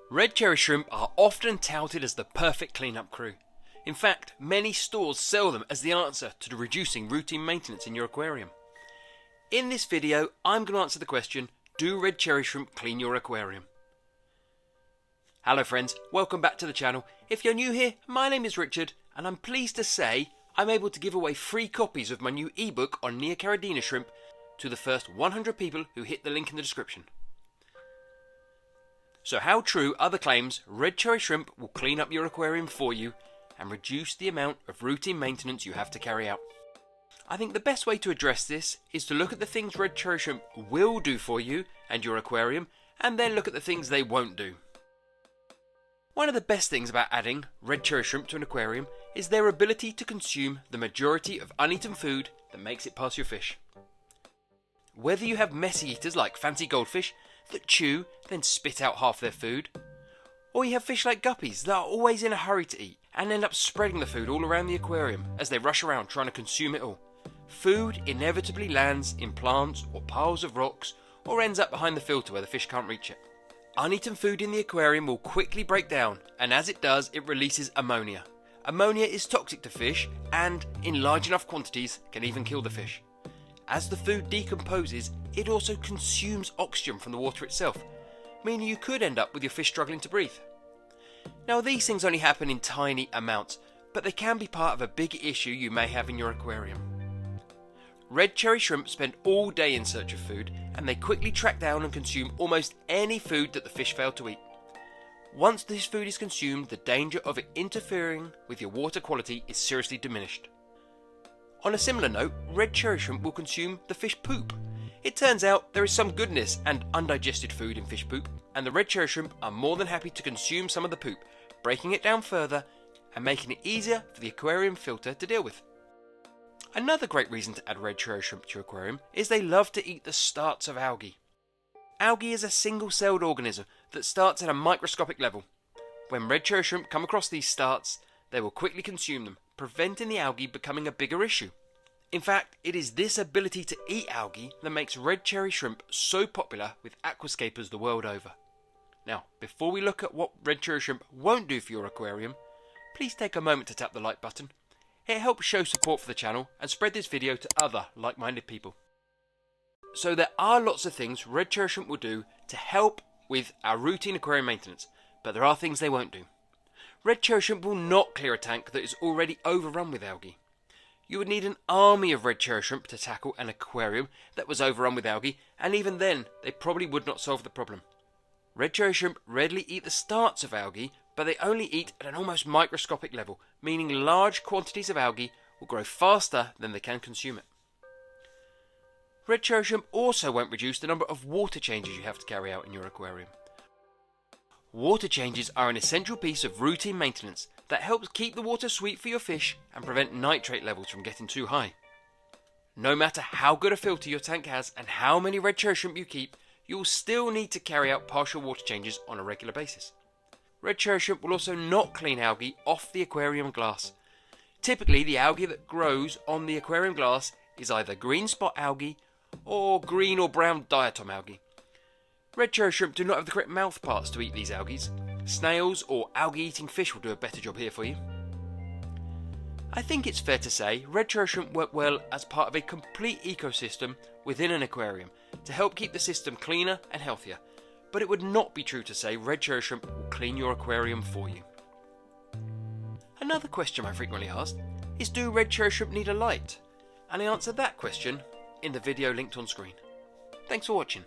Red cherry shrimp are often touted as the perfect cleanup crew. In fact, many stores sell them as the answer to reducing routine maintenance in your aquarium. In this video, I'm going to answer the question, do red cherry shrimp clean your aquarium? Hello friends, welcome back to the channel. If you're new here, my name is Richard, and I'm pleased to say I'm able to give away free copies of my new ebook on Neocaridina shrimp to the first 100 people who hit the link in the description. So how true are the claims red cherry shrimp will clean up your aquarium for you and reduce the amount of routine maintenance you have to carry out? I think the best way to address this is to look at the things red cherry shrimp will do for you and your aquarium, and then look at the things they won't do. One of the best things about adding red cherry shrimp to an aquarium is their ability to consume the majority of uneaten food that makes it past your fish. Whether you have messy eaters like fancy goldfish that chew then spit out half their food, or you have fish like guppies that are always in a hurry to eat and end up spreading the food all around the aquarium as they rush around trying to consume it all, food inevitably lands in plants or piles of rocks or ends up behind the filter where the fish can't reach it. Uneaten food in the aquarium will quickly break down, and as it does, it releases ammonia. Ammonia is toxic to fish and, in large enough quantities, can even kill the fish. As the food decomposes, it also consumes oxygen from the water itself, meaning you could end up with your fish struggling to breathe. Now, these things only happen in tiny amounts, but they can be part of a big issue you may have in your aquarium. Red cherry shrimp spend all day in search of food, and they quickly track down and consume almost any food that the fish fail to eat. Once this food is consumed, the danger of it interfering with your water quality is seriously diminished. On a similar note, red cherry shrimp will consume the fish poop. It turns out there is some goodness and undigested food in fish poop, and the red cherry shrimp are more than happy to consume some of the poop, breaking it down further and making it easier for the aquarium filter to deal with. Another great reason to add red cherry shrimp to your aquarium is they love to eat the starts of algae. Algae is a single-celled organism that starts at a microscopic level. When red cherry shrimp come across these starts, they will quickly consume them, preventing the algae becoming a bigger issue. In fact, it is this ability to eat algae that makes red cherry shrimp so popular with aquascapers the world over. Now, before we look at what red cherry shrimp won't do for your aquarium, please take a moment to tap the like button. It helps show support for the channel and spread this video to other like-minded people. So there are lots of things red cherry shrimp will do to help with our routine aquarium maintenance, but there are things they won't do. Red cherry shrimp will not clear a tank that is already overrun with algae. You would need an army of red cherry shrimp to tackle an aquarium that was overrun with algae, and even then, they probably would not solve the problem. Red cherry shrimp readily eat the starts of algae, but they only eat at an almost microscopic level, meaning large quantities of algae will grow faster than they can consume it. Red cherry shrimp also won't reduce the number of water changes you have to carry out in your aquarium. Water changes are an essential piece of routine maintenance that helps keep the water sweet for your fish and prevent nitrate levels from getting too high. No matter how good a filter your tank has and how many red cherry shrimp you keep, you will still need to carry out partial water changes on a regular basis. Red cherry shrimp will also not clean algae off the aquarium glass. Typically, the algae that grows on the aquarium glass is either green spot algae or green or brown diatom algae. Red cherry shrimp do not have the correct mouth parts to eat these algae. Snails or algae-eating fish will do a better job here for you. I think it's fair to say red cherry shrimp work well as part of a complete ecosystem within an aquarium to help keep the system cleaner and healthier, but it would not be true to say red cherry shrimp will clean your aquarium for you. Another question I frequently asked is, do red cherry shrimp need a light? And I answered that question in the video linked on screen. Thanks for watching.